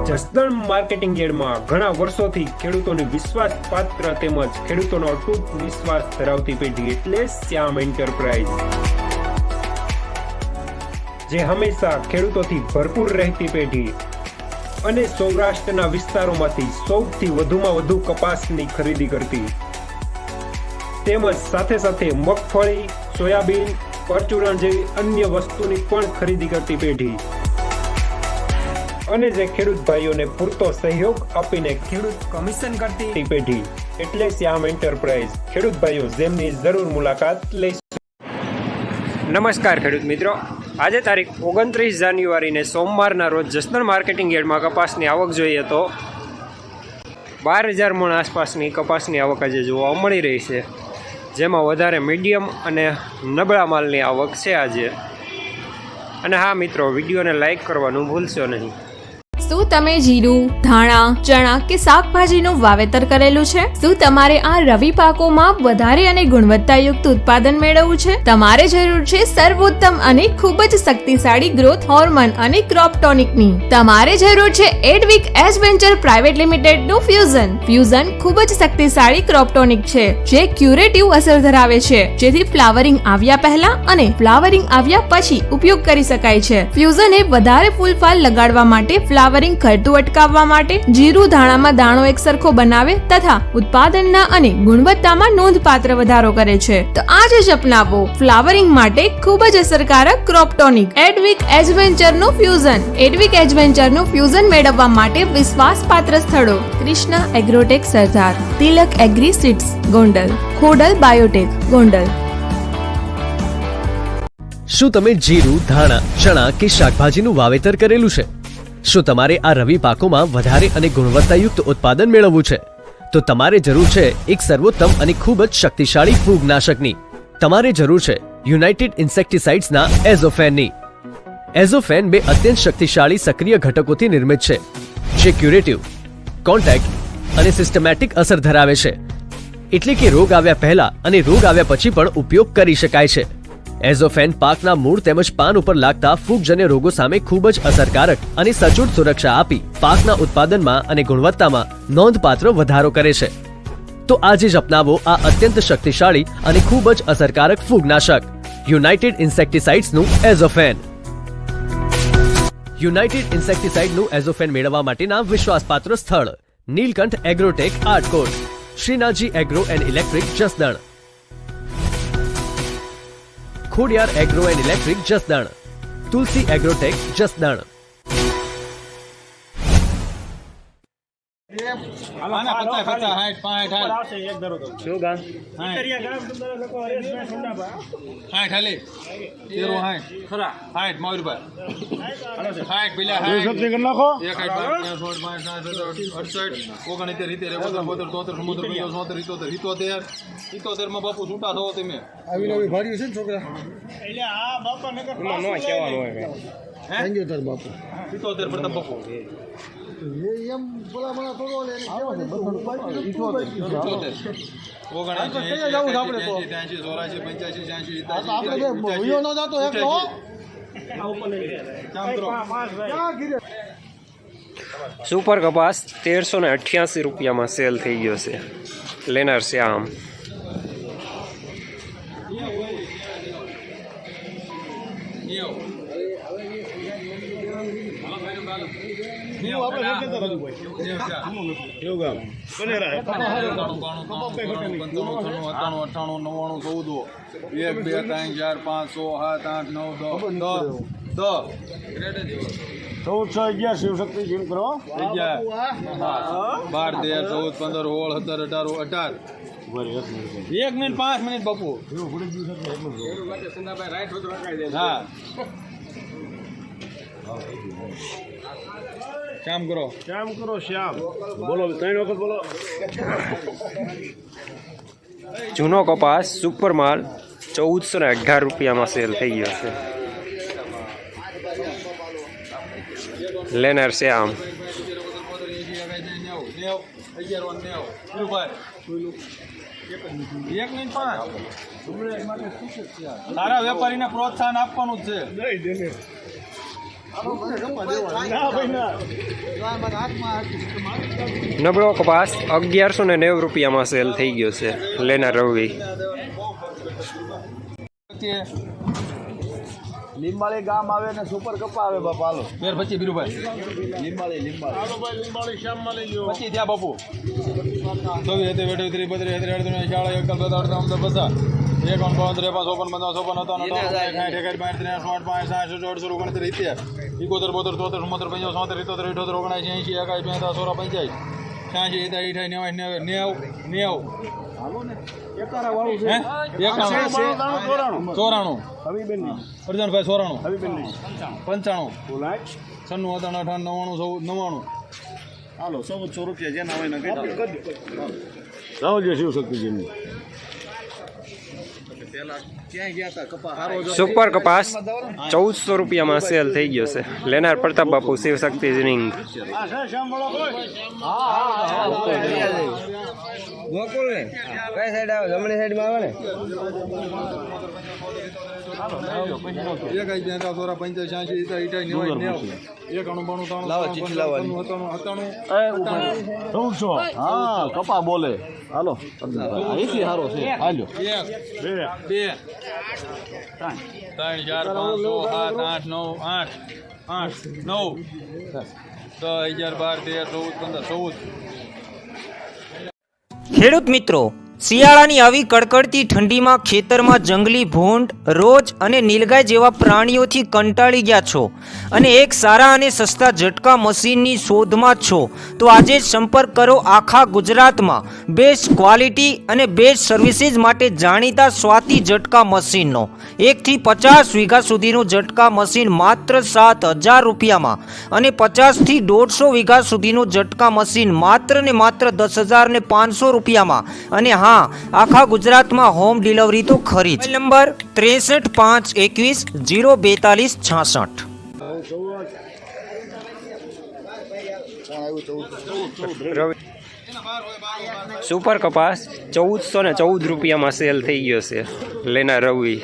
Jasdan marketing યાર્ડમાં ઘણા વર્ષોથી ખેડૂતોની વિશ્વાસપાત્ર તેમજ ખેડૂતોનો અતૂટ વિશ્વાસ ધરાવતી પેઢી એટલે શ્યામ એન્ટરપ્રાઇઝ, જે હંમેશા ખેડૂતોથી ભરપૂર રહેતી પેઢી અને સૌરાષ્ટ્રના વિસ્તારોમાંથી સૌથી વધુમાં વધુ કપાસની ખરીદી કરતી તેમજ સાથે સાથે મગફળી, સોયાબીન, પરચુરણ જેવી અન્ય વસ્તુની પણ ખરીદી કરતી પેઢી અને જે ખેડૂત ભાઈઓને પૂરતો સહયોગ આપીને ખેડૂત કમિશન કરતી પેઢી એટલે શ્યામ એન્ટરપ્રાઇઝ. ખેડૂત ભાઈઓ જેમની જરૂર મુલાકાત લઈશું. નમસ્કાર ખેડૂત મિત્રો, આજે તારીખ 29 જાન્યુઆરીને સોમવારના રોજ જસદણ માર્કેટિંગ યાર્ડમાં કપાસની આવક જોઈએ તો 12,000 મણ આસપાસની કપાસની આવક આજે જોવા મળી રહી છે, જેમાં વધારે મીડિયમ અને નબળા માલની આવક છે આજે. અને હા મિત્રો, વિડીયોને લાઈક કરવાનું ભૂલશો નહીં. શું તમે જીરું, ધાણા, ચણા કે શાકભાજીનું વાવેતર કરેલું છે? શું તમારે આ રવિ પાકોમાં વધારે અને ગુણવત્તાયુક્ત ઉત્પાદન મેળવવું છે? તમારે જરૂર છે સર્વોત્તમ અને ખૂબ જ શક્તિશાળી ગ્રોથ હોર્મોન અને ક્રોપ ટોનિકની. તમારે જરૂર છે એડવિક એડવેન્ચર પ્રાઇવેટ લિમિટેડ નું ફ્યુઝન. ફ્યુઝન ખૂબ જ શક્તિશાળી ક્રોપ ટોનિક છે, જે ક્યુરેટિવ અસર ધરાવે છે, જેથી ફ્લાવરિંગ આવ્યા પહેલા અને ફ્લાવરિંગ આવ્યા પછી ઉપયોગ કરી શકાય છે. ફ્યુઝન એ વધારે ફૂલ ફાલ લગાડવા માટે, ફ્લાવરિંગ ઘટતું અટકાવવા માટે, જીરું ધાણામાં દાણો એકસરખો બનાવે તથા ઉત્પાદનના અને ગુણવત્તામાં નોંધપાત્ર વધારો કરે છે. તો આજે જ અપનાવો ફ્લાવરિંગ માટે ખૂબ જ અસરકારક ક્રોપ ટોનિક એડવિક એડવેન્ચર નું ફ્યુઝન. એડવિક એડવેન્ચર નું ફ્યુઝન મેળવવા માટે વિશ્વાસપાત્ર સ્થળો: Krishna agrotech Sardar, Tilak agri seeds Gondal, Khodal biotech Gondal. શું તમે જીરું, ધાણા, ચણા કે શાકભાજીનું વાવેતર કરેલું છે? શું તમારે આ રવિ પાકોમાં વધારે અને ગુણવત્તાયુક્ત ઉત્પાદન મેળવવું છે? તો તમારે જરૂર છે એક સર્વોત્તમ અને ખૂબ જ શક્તિશાળી ફૂગનાશકની. તમારે જરૂર છે યુનાઇટેડ ઇન્સેક્ટિસાઇડ્સના એઝોફેનની. એઝોફેન બે અત્યંત શક્તિશાળી સક્રિય ઘટકોથી નિર્મિત છે, જે ક્યુરેટિવ, કોન્ટેક્ટ અને સિસ્ટમેટિક અસર ધરાવે છે, એટલે કે રોગ આવ્યા પહેલા અને રોગ આવ્યા પછી પણ ઉપયોગ કરી શકાય છે. એઝોફેન પાકના મૂળ તેમજ પાન ઉપર લાગતા ફૂગજન્ય રોગો સામે ખૂબ જ અસરકારક અને સચોટ સુરક્ષા આપી પાકના ઉત્પાદનમાં અને ગુણવત્તામાં નોંધપાત્ર વધારો કરે છે. તો આજે જ અપનાવો આ અત્યંત શક્તિશાળી અને ખૂબ જ અસરકારક ફૂગનાશક યુનાઇટેડ ઇન્સેક્ટિસાઇડ્સનું એઝોફેન. યુનાઇટેડ ઇન્સેક્ટિસાઇડનું એઝોફેન મેળવવા માટેના વિશ્વાસપાત્ર સ્થળ: Neelkanth agrotech Atkot, Shrinathji agro and electric Jasdan, Khodiyar agro and electric Jasdan, Tulsi agrotech Jasdan. બાપુ છૂટા થવો તમે છોકરા બાપુ 77 પ્રતાપ બાપુ સુપર કપાસ 1388 રૂપિયામાં સેલ થઈ ગયો છે. લેનાર શ્યામ. શિવશક્તિ જીમ કરો 12, 13, 14, 15, 16, 17, 18 1 મિનિટ 5 મિનિટ બાપુ. હા, કામ કરો શ્યામ. બોલો 3 વખત બોલો. જૂનો કપાસ સુપર માલ 1418 રૂપિયામાં સેલ થઈ ગયો છે. લેનાર શ્યામ. તારા વેપારીને પ્રોત્સાહન આપવાનું જ છે. નબળો કપાસ 1190 રૂપિયામાં સેલ થઈ ગયો છે લેનાર રવિ. લીંબાળી ગામ આવે ને સુપર કપા આવે બાપા હાલો. ફેર 25 બીરુભાઈ લીંબાળી પછી ત્યાં બાપુ 24 હતી બેઠી 32 હતી શાળા એકલ બતાડતા અમદાવાદ બસા 51 52 53 54 55 57 હાલો 1400 રૂપિયા જેના હોય ને રાહુલ શિવશક્તિજીની ક્યાં ગયા હતા કપા હારો સુપર કપાસ 1400 રૂપિયામાં સેલ થઈ ગયો છે લેનાર પ્રતાપ બાપુ શિવશક્તિ રિંગ. ગોકુલ ને કઈ સાઈડ આવે જમણી સાઈડમાં આવે ને હા કપા બોલે હાલો અહીંથી સારો છે હાલો 2 3 4 5 6 7 8 9 8 9 10 11 12 13 14 15 14. ખેડૂત મિત્રો, શિયાળાની આવી કડકડતી ઠંડીમાં ખેતરમાં જંગલી ભૂંડ, રોજ અને નીલગાય જેવા પ્રાણીઓથી કંટાળી ગયા છો અને એક સારા અને સસ્તા ઝટકા મશીનની શોધમાં છો તો આજે જ સંપર્ક કરો આખા ગુજરાતમાં બેસ્ટ ક્વોલિટી અને બેસ્ટ સર્વિસીસ માટે જાણીતા સ્વાતિ ઝટકા મશીનનો. 1 થી 50 વીઘા સુધીનું ઝટકા મશીન માત્ર 7,000 રૂપિયામાં અને 50 થી 150 વીઘા સુધીનું ઝટકા મશીન માત્ર ને માત્ર 10,500 રૂપિયામાં. અને હા, આખા ગુજરાતમાં હોમ ડિલિવરી તો ખરી જ. Mobile number 63 521 042 66. રવિ સુપર કપાસ 1414 રૂપિયામાં સેલ થઈ ગયો છે લેનાર રવિ.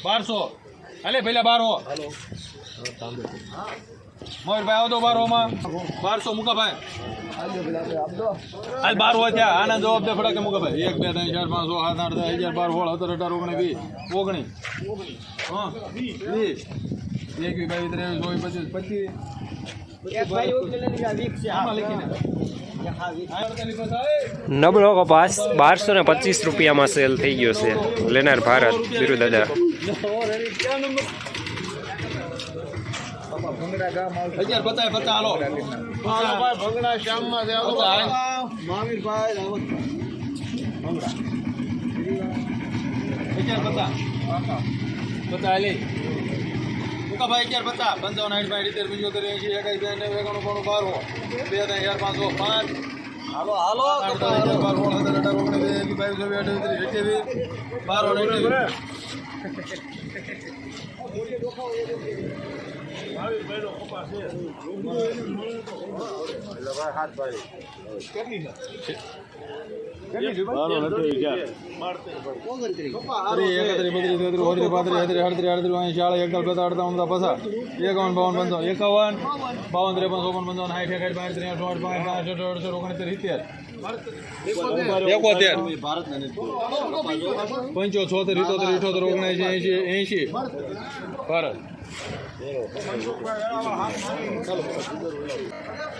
1200 હાલે પહેલા 12 મોરભાઈ આવો તો 12 માં 1200 મુકાભાઈ હાલ 12 હોય ત્યાં આના જવાબ દે ફટાકે મુકાભાઈ 1 2 3 4 5 6 7 8 10 11 12 નબળો કપાસ 1225 રૂપિયામાં સેલ થઈ ગયો છે લેનાર ભારત બિરુદાદા. 11 હાલો ભંગડા શ્યામમાં છે મહાવીરભાઈ 11 હાલે મુકાભાઈ 11 55 60 હાલો હાલો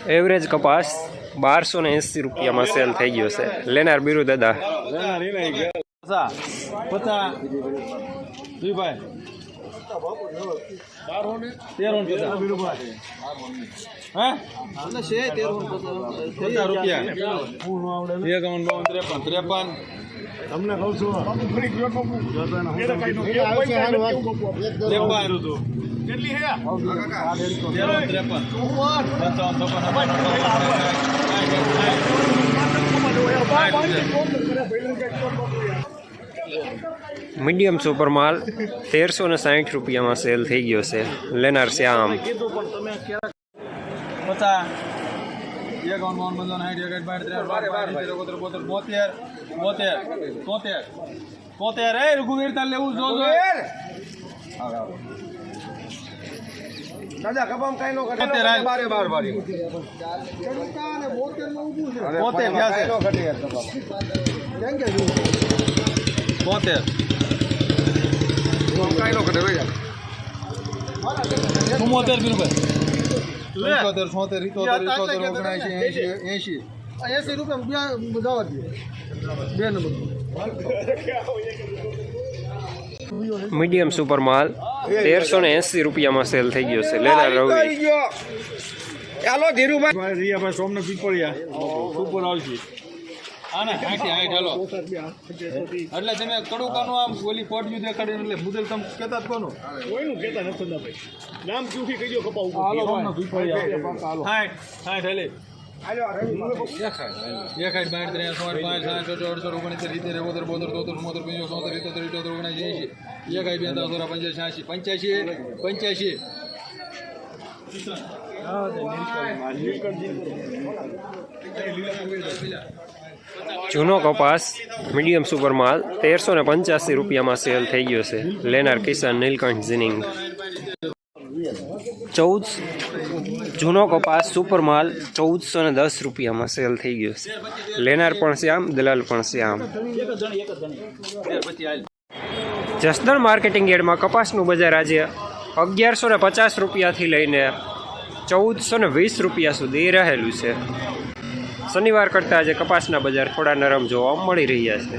એવરેજ કપાસ 1280 રૂપિયામાં સેલ થઈ ગયો છે લેનાર બિરુદાદા. 53 તમને કહું છું મીડિયમ સુપર માલ 1360 રૂપિયામાં સેલ થઈ ગયો છે લેનાર શ્યામ. 73 રઘુવીર તાર લેવું જો દાદા કપામ કાઈ નો ઘટે 72 હાલ. બારે બાર વાળી પોતે ગયા છે નો ઘટે યાર કપામ કેમ કે 72 કાઈ નો ઘટે ભાઈ 74 બીરુભાઈ 74 76 77 79 80 રૂપિયા જવા દે 2 નંબર મીડિયમ સુપર માલ 1380 રૂપિયામાં સેલ થઈ ગયો છે લેનાર રવિ ચાલો ધીરુભાઈ રિયાભાઈ સોમનાથ પીપળિયા સુપર આવશે આને 80 હાલો એટલે તમે કડુકાનું આમ ઓલી પોટિયું દેખાડીને એટલે મુદલ તમે કહેતા જ કોનો કોઈનું કહેતા નથી ભાઈ નામ ક્યુથી કહી દો કપા ઉપર હાલો સોમનાથ પીપળિયા હાલો 60 હાલે એકાઈ 62 63 64 65 68 69 જૂનો કપાસ મીડિયમ સુપર માલ 1385 રૂપિયામાં સેલ થઈ ગયો છે લેનાર કિસાન નીલકંઠ જીનિંગ 14 જૂનો કપાસ સુપર માલ 1410 રૂપિયામાં સેલ થઈ ગયો છે લેનાર પણ શ્યામ દલાલ પણ શ્યામ જસદણ માર્કેટિંગ યાર્ડમાં કપાસનું બજાર આજે 1150 રૂપિયાથી લઈને 1420 રૂપિયા સુધી રહેલું છે શનિવાર કરતાં આજે કપાસના બજાર થોડા નરમ જોવા મળી રહ્યા છે